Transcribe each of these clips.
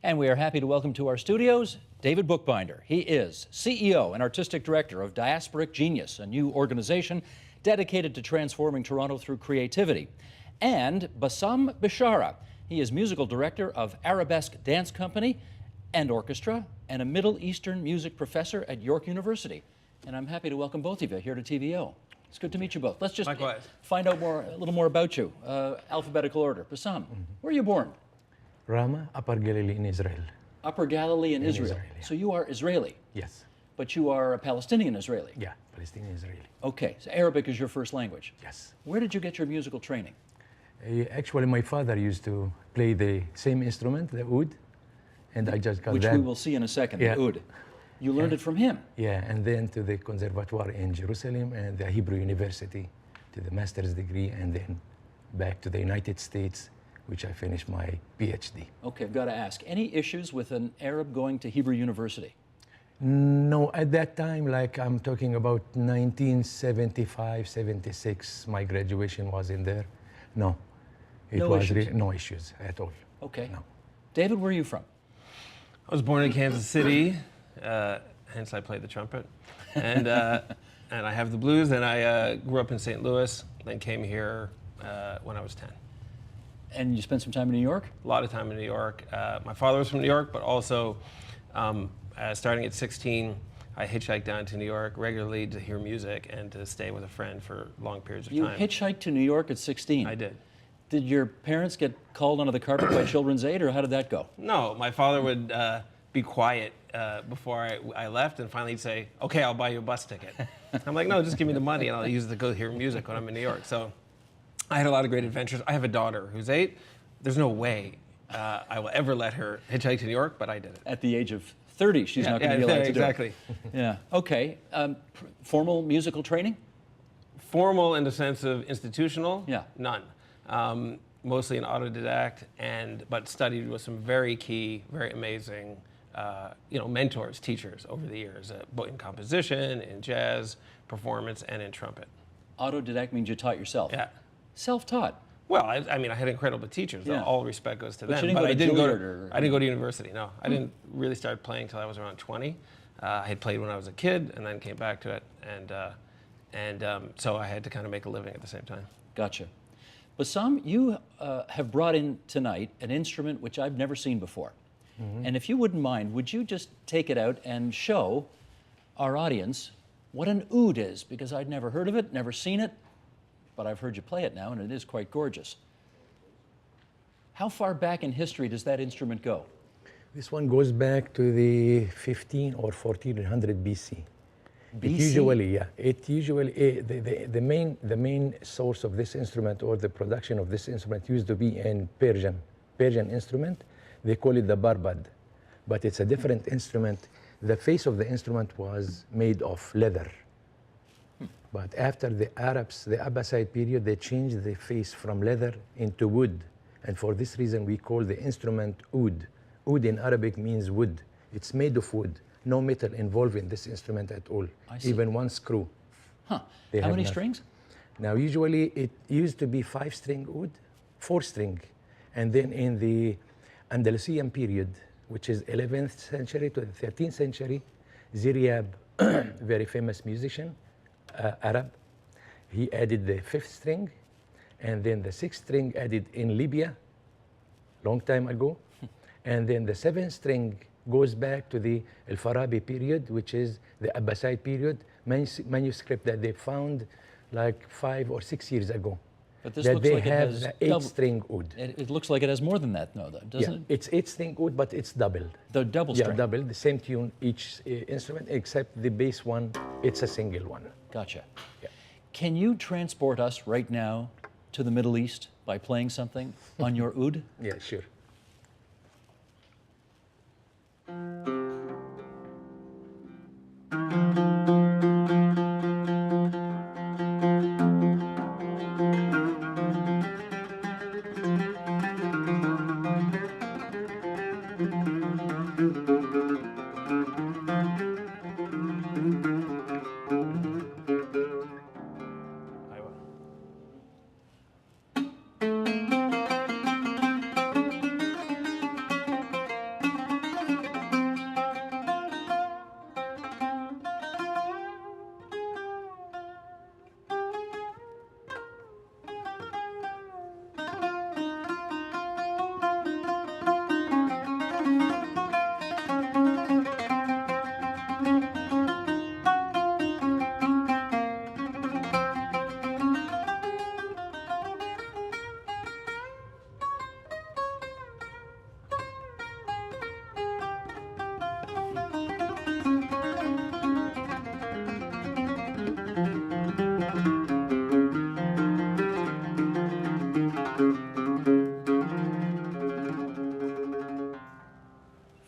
And we are happy to welcome to our studios David Bookbinder. He is CEO and Artistic Director of Diasporic Genius, a new organization dedicated to transforming Toronto through creativity. And Bassam Bishara. He is Musical Director of Arabesque Dance Company and Orchestra and a Middle Eastern music professor at York University. And I'm happy to welcome both of you here to TVO. It's good to meet you both. Let's just find out a little more about you. Alphabetical order. Bassam, where are you born? Rama, Upper Galilee in Israel. Upper Galilee in Israel. Yeah. So you are Israeli? Yes. But you are a Palestinian Israeli? Yeah, Palestinian Israeli. Okay, so Arabic is your first language? Yes. Where did you get your musical training? Actually, my father used to play the same instrument, the oud, and I just got Which that. we will see in a second, the oud. You learned it from him? Yeah, and then to the Conservatoire in Jerusalem and the Hebrew University to the master's degree, and then back to the United States, which I finished my PhD. Okay, I've got to ask, any issues with an Arab going to Hebrew University? No, at that time, like I'm talking about 1975, 76, my graduation was in there. No, No issues? No issues at all. Okay. No. David, where are you from? I was born in Kansas City, hence I played the trumpet. And I have the blues, and I grew up in St. Louis, then came here when I was 10. And you spent some time in New York? A lot of time in New York. My father was from New York, but also starting at 16, I hitchhiked down to New York regularly to hear music and to stay with a friend for long periods of time. You hitchhiked to New York at 16? I did. Did your parents get called under the carpet by Children's Aid, or how did that go? No, my father would be quiet before I left, and finally he'd say, okay, I'll buy you a bus ticket. I'm like, no, just give me the money and I'll use it to go hear music when I'm in New York. So I had a lot of great adventures. I have a daughter who's 8. There's no way I will ever let her hitchhike to New York, but I did it. At the age of 30, she's not going to be allowed to exactly. do it. Yeah, okay. Formal musical training? Formal in the sense of institutional? Yeah. None. Mostly an autodidact, but studied with some very key, very amazing mentors, teachers over the years, in composition, in jazz, performance, and in trumpet. Autodidact means you taught yourself? Yeah. Self-taught? Well, I mean, I had incredible teachers. Yeah. All respect goes to But them. you didn't go to Juilliard I didn't go to university, no. I didn't really start playing until I was around 20. I had played when I was a kid and then came back to it. So I had to kind of make a living at the same time. Gotcha. Bassam, you have brought in tonight an instrument which I've never seen before. And if you wouldn't mind, would you just take it out and show our audience what an oud is? Because I'd never heard of it, never seen it, but I've heard you play it now, and it is quite gorgeous. How far back in history does that instrument go? This one goes back to the 15 or 1400 BC. BC? The main source of this instrument, or the production of this instrument, used to be in Persian instrument. They call it the barbad, but it's a different instrument. The face of the instrument was made of leather. But after the Arabs, the Abbasid period, they changed the face from leather into wood. And for this reason, we call the instrument oud. Oud in Arabic means wood. It's made of wood. No metal involved in this instrument at all, even one screw. Huh. How many strings? Now, usually it used to be 5-string oud, 4-string. And then in the Andalusian period, which is 11th century to the 13th century, Ziryab, very famous musician, Arab, he added the 5th string, and then the 6th string added in Libya, long time ago. And then the 7th string goes back to the Al-Farabi period, which is the Abbasid period, manuscript that they found like 5 or 6 years ago. But this that looks they like have it has the 8-string oud. It looks like it has more than that, though, doesn't it? It's 8-string oud, but it's doubled. The double string? Yeah, double, the same tune each instrument, except the bass one, it's a single one. Gotcha. Yeah. Can you transport us right now to the Middle East by playing something on your oud? Yeah, sure.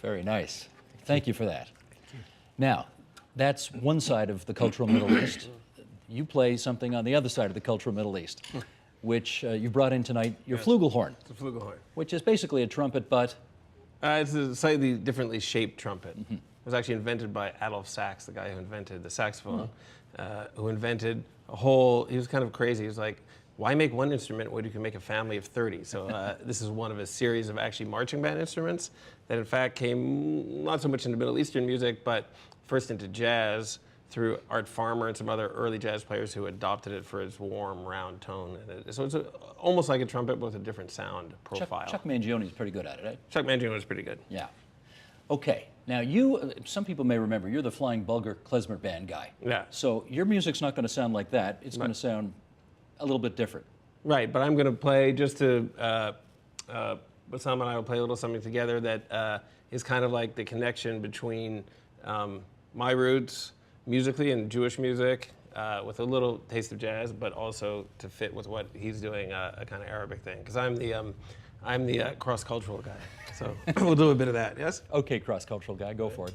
Very nice. Thank you for that. Now, that's one side of the cultural Middle East. You play something on the other side of the cultural Middle East, which you brought in tonight, your flugelhorn. It's a flugelhorn. Which is basically a trumpet, but... It's a slightly differently shaped trumpet. It was actually invented by Adolf Sax, the guy who invented the saxophone, who invented a whole, he was kind of crazy. He was like, why make one instrument when you can make a family of 30? So this is one of a series of actually marching band instruments that in fact came not so much into Middle Eastern music, but first into jazz through Art Farmer and some other early jazz players who adopted it for its warm, round tone. And so it's almost like a trumpet, but with a different sound profile. Chuck Mangione is pretty good at it, eh? Chuck Mangione was pretty good. Yeah. Okay. Now you, some people may remember, you're the Flying Bulgar Klezmer Band guy. Yeah. So your music's not going to sound like that. It's going to sound a little bit different. Right, but I'm going to play just to, Bassam and I will play a little something together that is kind of like the connection between my roots musically and Jewish music with a little taste of jazz, but also to fit with what he's doing, a kind of Arabic thing. Because I'm the cross-cultural guy. So we'll do a bit of that, yes? Okay, cross-cultural guy, go for it.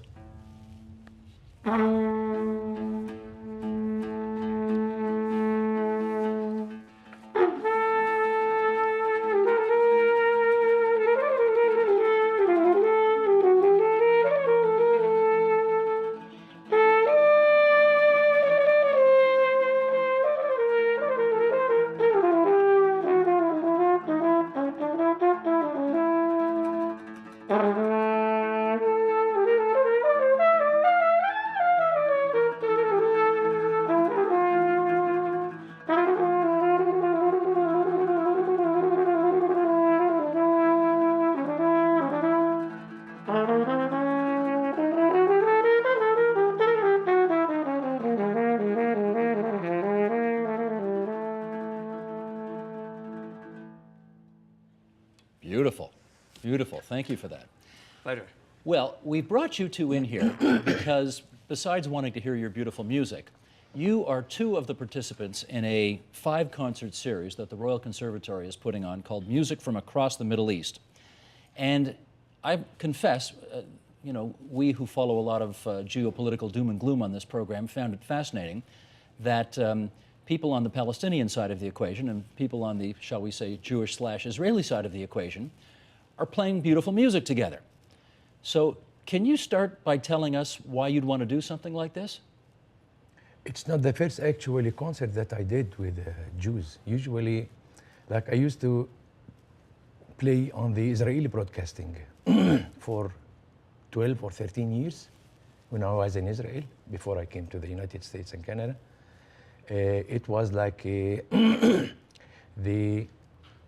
Beautiful, beautiful. Thank you for that. Pleasure. Well, we brought you two in here because besides wanting to hear your beautiful music, you are two of the participants in a 5-concert series that the Royal Conservatory is putting on called Music from Across the Middle East. And I confess, you know, we who follow a lot of geopolitical doom and gloom on this program found it fascinating that people on the Palestinian side of the equation and people on the, shall we say, Jewish/Israeli side of the equation are playing beautiful music together. So can you start by telling us why you'd want to do something like this? It's not the first actually concert that I did with Jews. Usually, like I used to play on the Israeli broadcasting for 12 or 13 years when I was in Israel, before I came to the United States and Canada. It was like the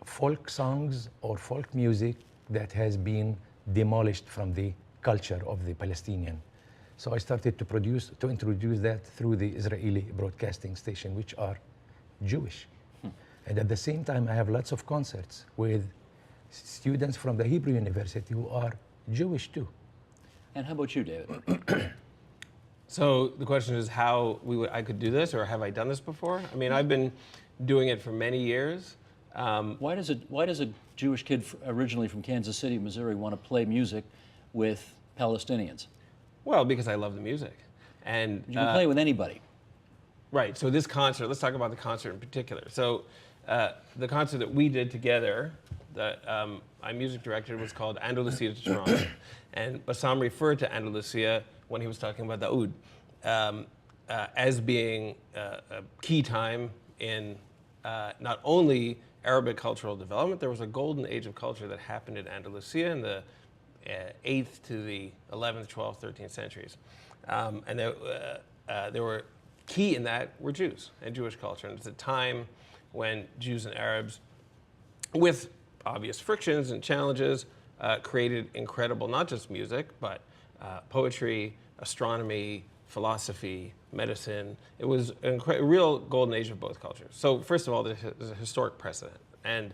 folk songs or folk music that has been demolished from the culture of the Palestinian. So I started to introduce that through the Israeli broadcasting station, which are Jewish. And at the same time, I have lots of concerts with students from the Hebrew University who are Jewish too. And how about you, David? So the question is how I could do this, or have I done this before? I mean, I've been doing it for many years. Why does a Jewish kid originally from Kansas City, Missouri, want to play music with Palestinians? Well, because I love the music. And You can play with anybody. Right, so this concert, let's talk about the concert in particular. So the concert that we did together, that I music directed, was called Andalusia to Toronto. And Bassam referred to Andalusia when he was talking about the oud as being a key time in not only Arabic cultural development, there was a golden age of culture that happened in Andalusia in the 8th to the 11th, 12th, 13th centuries. And there were key in that were Jews and Jewish culture. And it's a time when Jews and Arabs, with obvious frictions and challenges, created incredible, not just music, but poetry, astronomy, philosophy, medicine. It was a real golden age of both cultures. So first of all, there's a historic precedent. And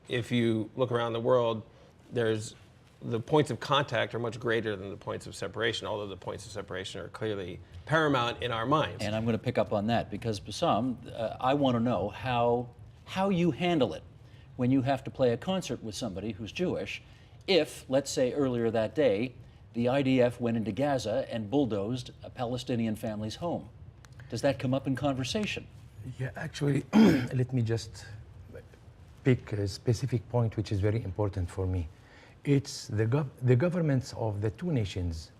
if you look around the world, the points of contact are much greater than the points of separation, although the points of separation are clearly paramount in our minds. And I'm going to pick up on that because, Bassam, I want to know how you handle it when you have to play a concert with somebody who's Jewish if, let's say earlier that day, the IDF went into Gaza and bulldozed a Palestinian family's home? Does that come up in conversation? Yeah, actually, let me just pick a specific point which is very important for me. It's the governments of the two nations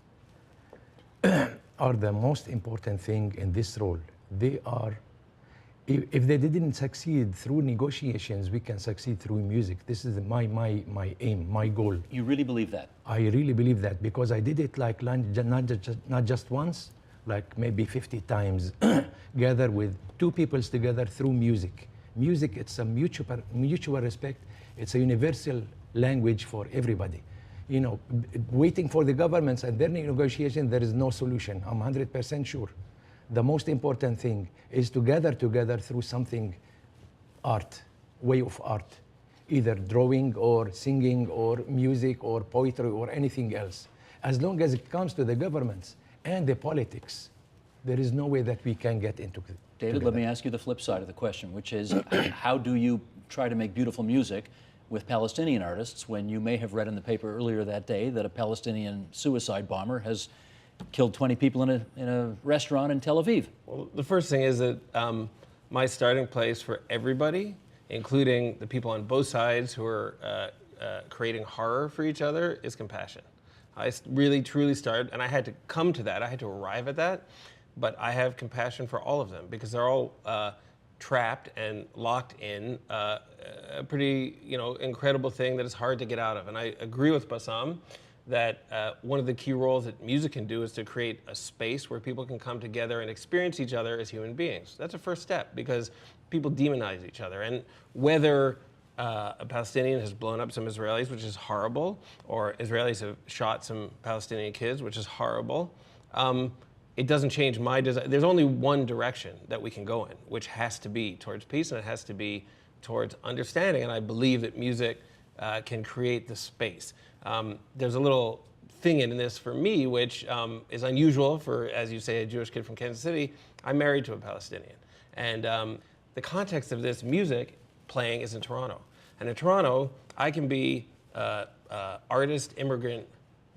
are the most important thing in this role. They are, if they didn't succeed through negotiations, we can succeed through music. This is my aim, my goal. You really believe that? I really believe that because I did it like not just once, like maybe 50 times, gather with two peoples together through music. Music, it's a mutual respect. It's a universal language for everybody. You know, waiting for the governments and their negotiation, there is no solution. I'm 100% sure. The most important thing is to gather together through something, art, way of art, either drawing or singing or music or poetry or anything else. As long as it comes to the governments and the politics, there is no way that we can get into it. David, let me ask you the flip side of the question, which is how do you try to make beautiful music with Palestinian artists when you may have read in the paper earlier that day that a Palestinian suicide bomber has killed 20 people in a restaurant in Tel Aviv? Well, the first thing is that my starting place for everybody, including the people on both sides who are creating horror for each other, is compassion. I really, truly started, and I had to come to that. I had to arrive at that. But I have compassion for all of them because they're all trapped and locked in a pretty, incredible thing that is hard to get out of. And I agree with Bassam that one of the key roles that music can do is to create a space where people can come together and experience each other as human beings. That's a first step because people demonize each other. And whether a Palestinian has blown up some Israelis, which is horrible, or Israelis have shot some Palestinian kids, which is horrible, it doesn't change my desire. There's only one direction that we can go in, which has to be towards peace, and it has to be towards understanding. And I believe that music can create the space. There's a little thing in this for me, which is unusual for, as you say, a Jewish kid from Kansas City. I'm married to a Palestinian. And the context of this music playing is in Toronto. And in Toronto, I can be artist, immigrant,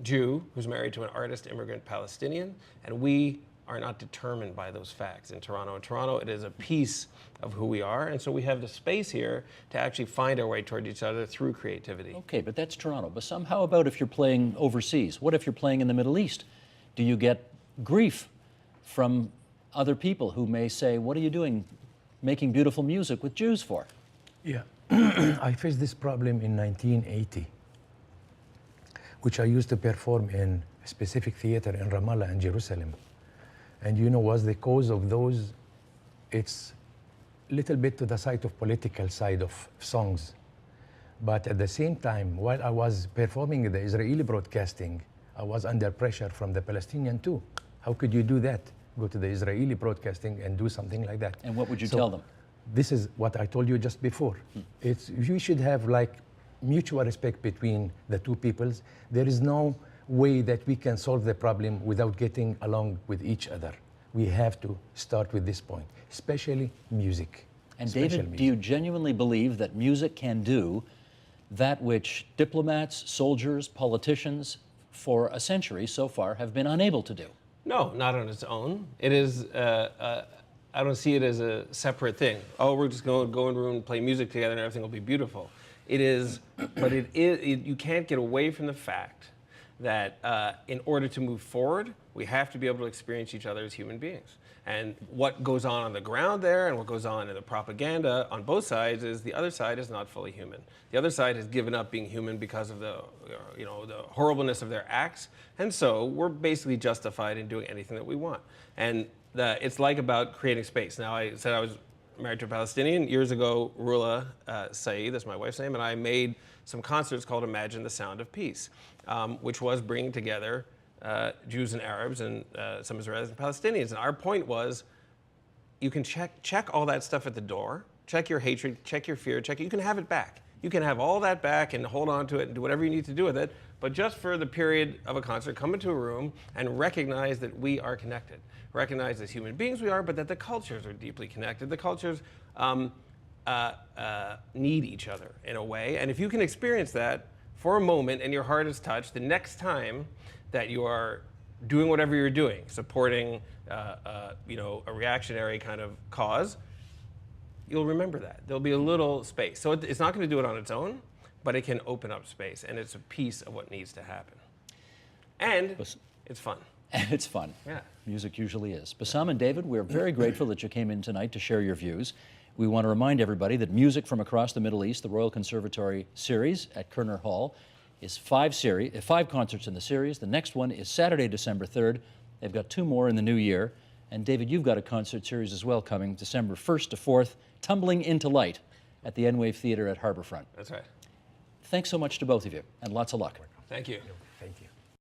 Jew who's married to an artist, immigrant Palestinian, and we are not determined by those facts in Toronto. In Toronto, it is a piece of who we are, and so we have the space here to actually find our way toward each other through creativity. Okay, but that's Toronto. But how about if you're playing overseas? What if you're playing in the Middle East? Do you get grief from other people who may say, what are you doing making beautiful music with Jews for? Yeah, I faced this problem in 1980. Which I used to perform in a specific theater in Ramallah and Jerusalem. And was the cause of those, it's a little bit to the side of political side of songs. But at the same time, while I was performing the Israeli broadcasting, I was under pressure from the Palestinian too. How could you do that? Go to the Israeli broadcasting and do something like that. And what would you tell them? This is what I told you just before. You should have mutual respect between the two peoples. There is no way that we can solve the problem without getting along with each other. We have to start with this point, especially music. And David, do you genuinely believe that music can do that which diplomats, soldiers, politicians for a century so far have been unable to do? No, not on its own. It is, I don't see it as a separate thing. Oh, we're just going to go in a room and play music together and everything will be beautiful. It is, but you can't get away from the fact that in order to move forward, we have to be able to experience each other as human beings. And what goes on the ground there and what goes on in the propaganda on both sides is the other side is not fully human. The other side has given up being human because of the horribleness of their acts. And so we're basically justified in doing anything that we want. And it's about creating space. Now, I said I was married to a Palestinian. Years ago, Rula Saeed, that's my wife's name, and I made some concerts called Imagine the Sound of Peace, which was bringing together Jews and Arabs and some Israelis and Palestinians. And our point was, you can check all that stuff at the door, check your hatred, check your fear, you can have it back. You can have all that back and hold on to it and do whatever you need to do with it, but just for the period of a concert, come into a room and recognize that we are connected. Recognize as human beings we are, but that the cultures are deeply connected. The cultures need each other in a way, and if you can experience that for a moment and your heart is touched, the next time that you are doing whatever you're doing, supporting you know, a reactionary kind of cause, you'll remember that. There'll be a little space. So it's not going to do it on its own, but it can open up space, and it's a piece of what needs to happen. And it's fun. And it's fun. Yeah. Music usually is. Bassam and David, we're very grateful that you came in tonight to share your views. We want to remind everybody that Music from Across the Middle East, the Royal Conservatory series at Kerner Hall, is 5 concerts in the series. The next one is Saturday, December 3rd. They've got 2 more in the new year. And David, you've got a concert series as well coming December 1st to 4th, Tumbling into Light at the N-Wave Theatre at Harborfront. That's right. Thanks so much to both of you, and lots of luck. Thank you.